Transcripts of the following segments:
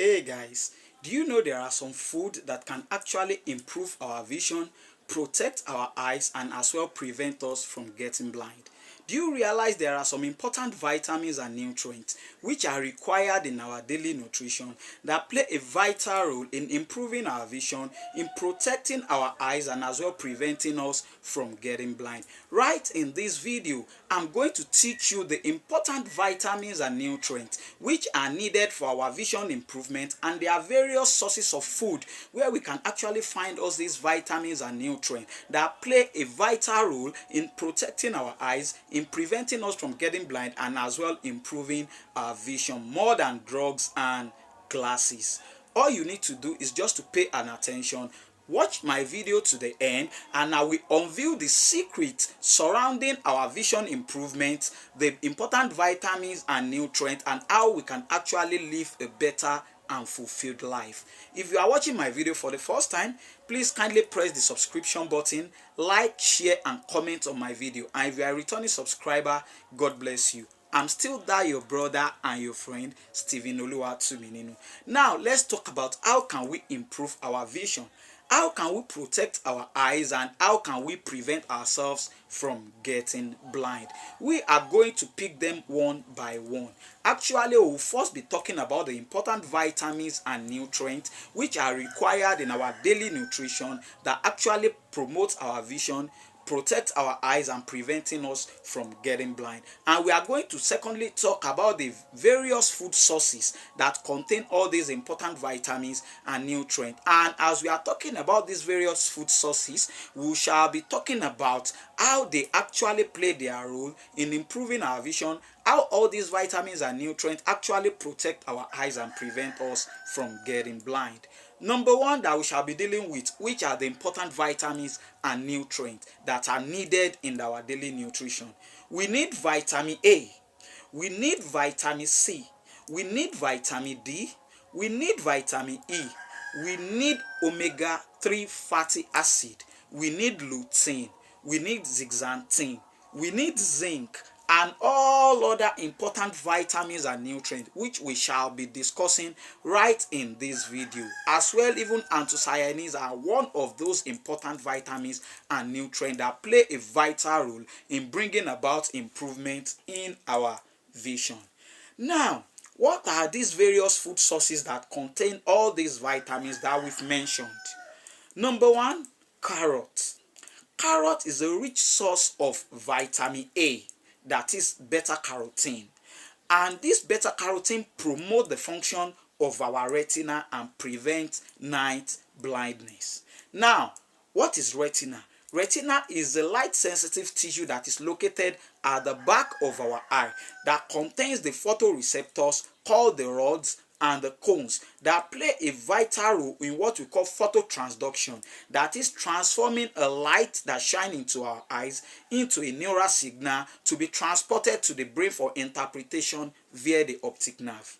Hey guys, do you know there are some food that can actually improve our vision, protect our eyes, and as well prevent us from getting blind? Do you realize there are some important vitamins and nutrients which are required in our daily nutrition that play a vital role in improving our vision, in protecting our eyes, and as well preventing us from getting blind? Right in this video, I'm going to teach you the important vitamins and nutrients which are needed for our vision improvement, and there are various sources of food where we can actually find us these vitamins and nutrients that play a vital role in protecting our eyes, in preventing us from getting blind, and as well improving our vision more than drugs and glasses. All you need to do is just to pay an attention, watch my video to the end, and I will unveil the secret surrounding our vision improvement, the important vitamins and nutrients, and how we can actually live a better and fulfilled life. If you are watching my video for the first time, please kindly press the subscription button, like, share, and comment on my video. And if you are a returning subscriber, God bless you. I'm still there, your brother and your friend, Stephen Oluwatumininu. Now, let's talk about how can we improve our vision. How can we protect our eyes, and how can we prevent ourselves from getting blind? We are going to pick them one by one. Actually, we will first be talking about the important vitamins and nutrients which are required in our daily nutrition that actually promotes our vision, protect our eyes, and preventing us from getting blind. And we are going to secondly talk about the various food sources that contain all these important vitamins and nutrients. And as we are talking about these various food sources, we shall be talking about how they actually play their role in improving our vision, how all these vitamins and nutrients actually protect our eyes and prevent us from getting blind. Number one that we shall be dealing with, which are the important vitamins and nutrients that are needed in our daily nutrition. We need vitamin A, we need vitamin C, we need vitamin D, we need vitamin E, we need omega-3 fatty acid, we need lutein, we need zeaxanthin, we need zinc, and all other important vitamins and nutrients which we shall be discussing right in this video. As well, even anthocyanins are one of those important vitamins and nutrients that play a vital role in bringing about improvement in our vision. Now, what are these various food sources that contain all these vitamins that we've mentioned? Number one, carrot. Carrot is a rich source of vitamin A, that is beta carotene, and this beta carotene promotes the function of our retina and prevents night blindness. Now, what is retina? Retina is a light sensitive tissue that is located at the back of our eye that contains the photoreceptors called the rods and the cones that play a vital role in what we call phototransduction, that is transforming a light that shines into our eyes into a neural signal to be transported to the brain for interpretation via the optic nerve.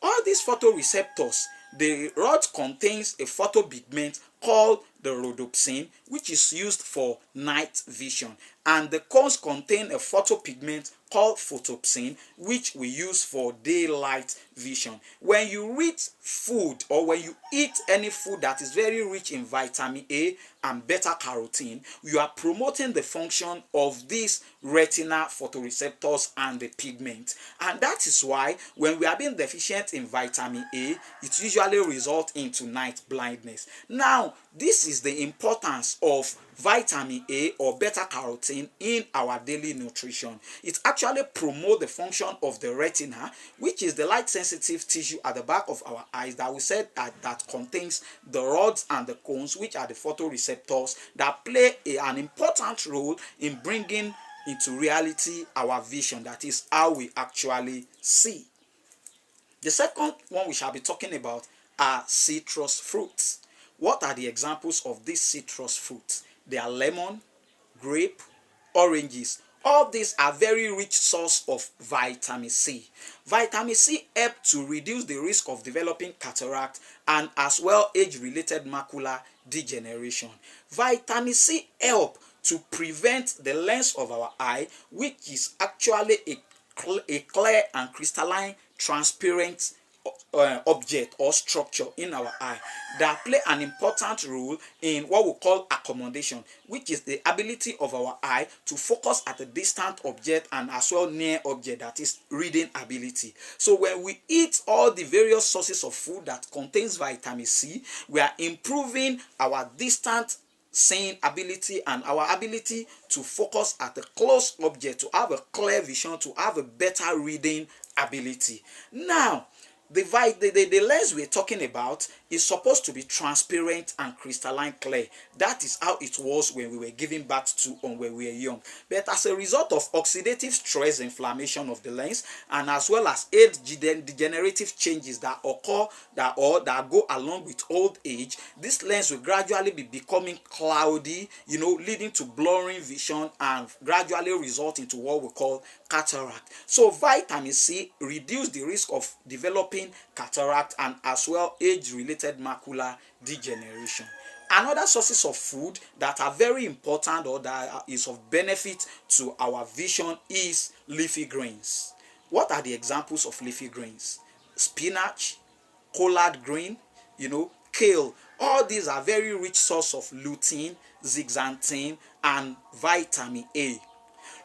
All these photoreceptors, the rod contains a photopigment called the rhodopsin, which is used for night vision, and the cones contain a photopigment called photopsin, which we use for daylight vision. When you eat food, or when you eat any food that is very rich in vitamin A and beta carotene, you are promoting the function of these retina photoreceptors and the pigment. And that is why when we are being deficient in vitamin A, it usually results into night blindness. Now, this is the importance of vitamin A or beta carotene in our daily nutrition. It actually promotes the function of the retina, which is the light sensitive tissue at the back of our eyes that we said that contains the rods and the cones, which are the photoreceptors that play an important role in bringing into reality our vision, that is how we actually see. The second one we shall be talking about are citrus fruits. What are the examples of these citrus fruits? They are lemon, grape, oranges. All these are very rich source of vitamin C. Vitamin C helps to reduce the risk of developing cataract and as well age-related macular degeneration. Vitamin C helps to prevent the lens of our eye, which is actually a clear and crystalline transparent object or structure in our eye that play an important role in what we call accommodation, which is the ability of our eye to focus at a distant object and as well near object, that is reading ability. So when we eat all the various sources of food that contains vitamin C, we are improving our distant seeing ability and our ability to focus at a close object, to have a clear vision, to have a better reading ability. Now, the lens we're talking about is supposed to be transparent and crystalline clear. That is how it was when we were giving birth to or when we were young. But as a result of oxidative stress inflammation of the lens, and as well as age degenerative changes that occur that go along with old age, this lens will gradually be becoming cloudy, leading to blurring vision and gradually result into what we call cataract. So vitamin C reduce the risk of developing cataract and as well age-related macular degeneration. Another sources of food that are very important or that is of benefit to our vision is leafy greens. What are the examples of leafy greens? Spinach, collard green, kale. All these are very rich source of lutein, zeaxanthin, and vitamin A.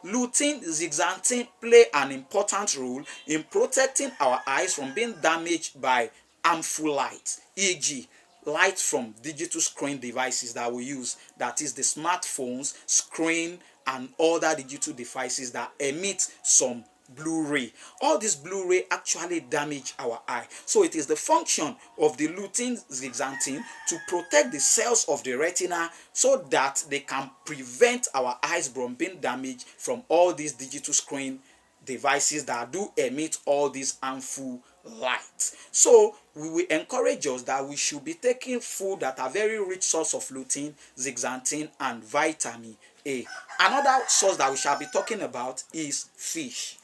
Lutein, zeaxanthin play an important role in protecting our eyes from being damaged by harmful light, e.g., light from digital screen devices that we use, that is the smartphones, screen, and other digital devices that emit some blue ray. All this blue ray actually damage our eye. So it is the function of the lutein zeaxanthin to protect the cells of the retina so that they can prevent our eyes from being damaged from all these digital screen devices that do emit all these harmful light. So we will encourage us that we should be taking food that are very rich source of lutein, zeaxanthin, and vitamin A. Another source that we shall be talking about is fish.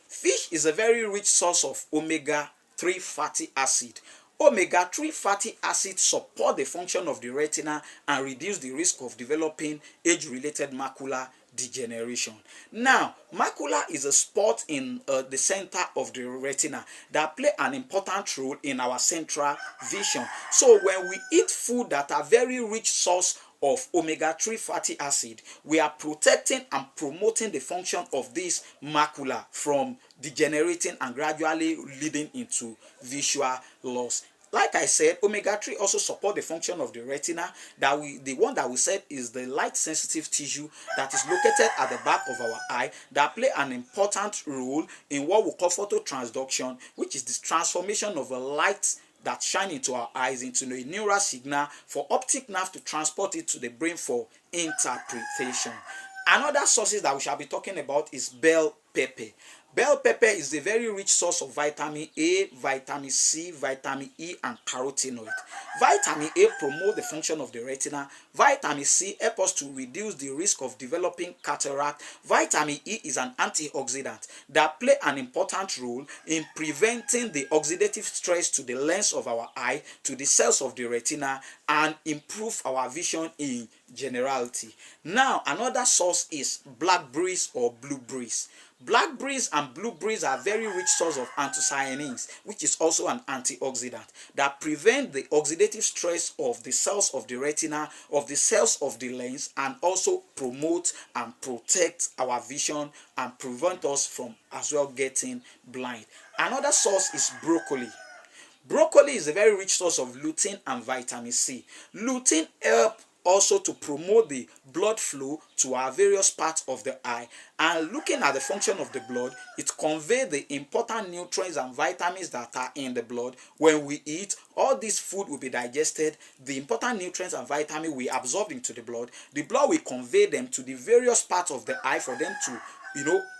Fish is a very rich source of omega-3 fatty acid. Omega-3 fatty acids support the function of the retina and reduce the risk of developing age-related macular degeneration. Now, macula is a spot in the center of the retina that play an important role in our central vision. So when we eat food that are very rich source of omega-3 fatty acid, we are protecting and promoting the function of this macula from degenerating and gradually leading into visual loss. Like I said, omega-3 also support the function of the retina. The one that we said is the light sensitive tissue that is located at the back of our eye that play an important role in what we call phototransduction, which is the transformation of a light that shine into our eyes into a neural signal for optic nerve to transport it to the brain for interpretation. Another sources that we shall be talking about is bell pepper. Bell pepper is a very rich source of vitamin A, vitamin C, vitamin E, and carotenoid. Vitamin A promotes the function of the retina. Vitamin C helps us to reduce the risk of developing cataract. Vitamin E is an antioxidant that play an important role in preventing the oxidative stress to the lens of our eye, to the cells of the retina, and improve our vision in generality. Now, another source is blackberries or blueberries. Blackberries and blueberries are very rich source of anthocyanins, which is also an antioxidant that prevent the oxidative stress of the cells of the retina, of the cells of the lens, and also promote and protect our vision and prevent us from as well getting blind. Another source is broccoli. Broccoli is a very rich source of lutein and vitamin C. Lutein help also to promote the blood flow to our various parts of the eye, and looking at the function of the blood, it conveys the important nutrients and vitamins that are in the blood. When we eat, all this food will be digested, the important nutrients and vitamins we absorb into the blood will convey them to the various parts of the eye for them to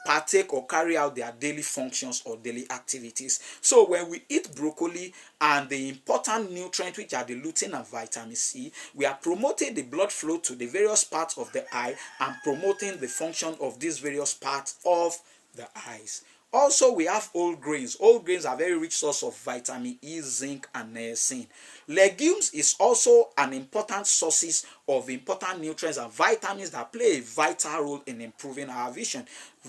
partake or carry out their daily functions or daily activities. So when we eat broccoli and the important nutrients which are the lutein and vitamin C, we are promoting the blood flow to the various parts of the eye and promoting the function of these various parts of the eyes. Also, we have whole grains. Whole grains are very rich source of vitamin E, zinc, and niacin. Legumes is also an important sources of important nutrients and vitamins that play a vital role in improving our vision.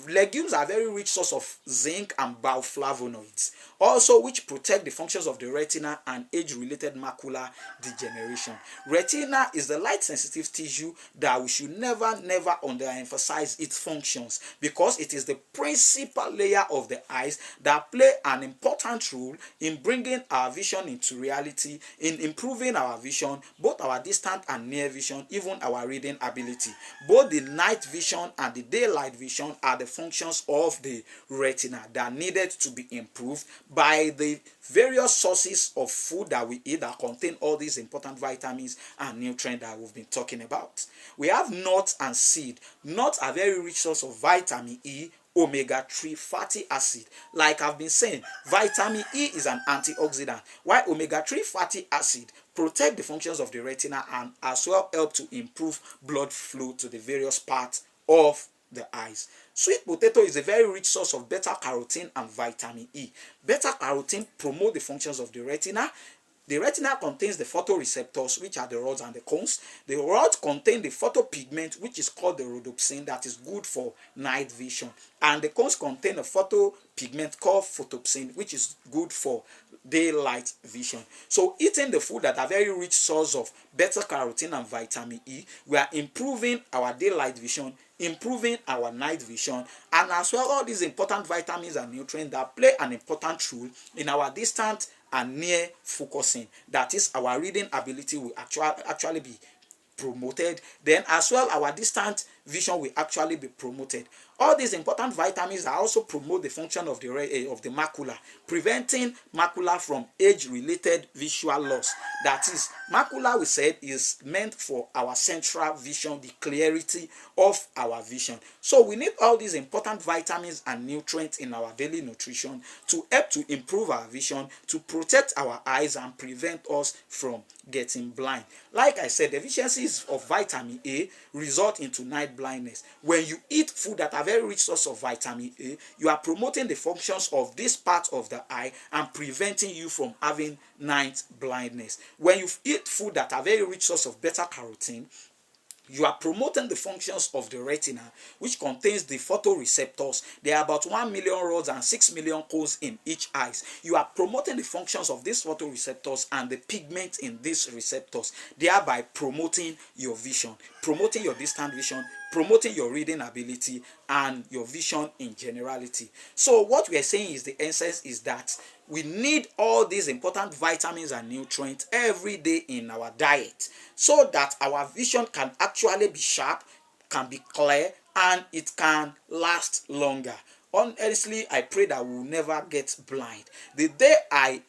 Legumes are very rich source of zinc and bioflavonoids, also which protect the functions of the retina and age-related macular degeneration. Retina is the light sensitive tissue that we should never underemphasize its functions, because it is the principal layer of the eyes that play an important role in bringing our vision into reality, in improving our vision, both our distant and near vision, even our reading ability. Both the night vision and the daylight vision are the functions of the retina that needed to be improved by the various sources of food that we eat that contain all these important vitamins and nutrients that we've been talking about. We have nuts and seed. Nuts are very rich source of vitamin E, omega-3 fatty acid. Like I've been saying, vitamin E is an antioxidant, while omega-3 fatty acid protect the functions of the retina and as well help to improve blood flow to the various parts of the eyes. Sweet potato is a very rich source of beta carotene and vitamin E. Beta carotene promote the functions of the retina. The retina contains the photoreceptors, which are the rods and the cones. The rods contain the photopigment, which is called the rhodopsin, that is good for night vision. And the cones contain a photopigment called photopsin, which is good for daylight vision. So eating the food that are very rich source of beta carotene and vitamin E, we are improving our daylight vision, improving our night vision, and as well all these important vitamins and nutrients that play an important role in our distant and near focusing. That is, our reading ability will actually be promoted. Then as well our distant vision will actually be promoted. All these important vitamins are also promote the function of the macula, preventing macula from age-related visual loss. That is, macula, we said, is meant for our central vision, the clarity of our vision. So we need all these important vitamins and nutrients in our daily nutrition to help to improve our vision, to protect our eyes and prevent us from getting blind. Like I said, deficiencies of vitamin A result into night blindness. When you eat food that are very rich source of vitamin A, you are promoting the functions of this part of the eye and preventing you from having night blindness. When you eat food that are very rich source of beta carotene, you are promoting the functions of the retina, which contains the photoreceptors. There are about 1 million rods and 6 million cones in each eye. You are promoting the functions of these photoreceptors and the pigment in these receptors, thereby promoting your vision, promoting your distant vision, promoting your reading ability and your vision in generality. So what we are saying is, the essence is that we need all these important vitamins and nutrients every day in our diet, so that our vision can actually be sharp, can be clear, and it can last longer. Honestly, I pray that we will never get blind. The day I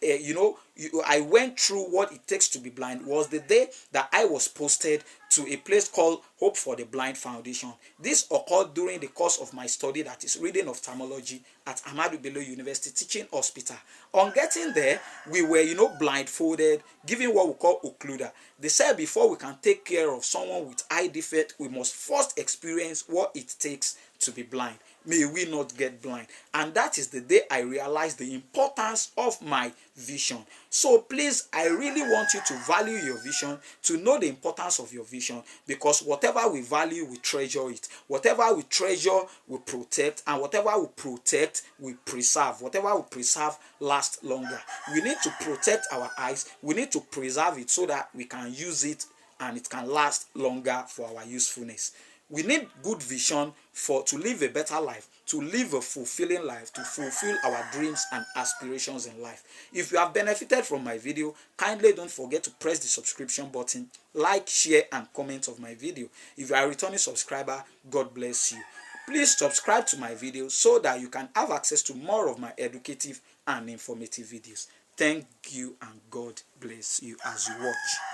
went through what it takes to be blind was the day that I was posted to a place called Hope for the Blind Foundation. This occurred during the course of my study, that is reading ophthalmology at Ahmadu Bello University Teaching Hospital. On getting there, we were blindfolded, given what we call occluder. They said before we can take care of someone with eye defect, we must first experience what it takes to be blind. May we not get blind. And that is the day I realized the importance of my vision. So please, I really want you to value your vision, to know the importance of your vision, because whatever we value, we treasure it. Whatever we treasure, we protect, and whatever we protect, we preserve. Whatever we preserve lasts longer. We need to protect our eyes. We need to preserve it so that we can use it and it can last longer for our usefulness. We need good vision to live a better life, to live a fulfilling life, to fulfill our dreams and aspirations in life. If you have benefited from my video, kindly don't forget to press the subscription button, like, share, and comment of my video. If you are a returning subscriber, God bless you. Please subscribe to my video so that you can have access to more of my educative and informative videos. Thank you, and God bless you as you watch.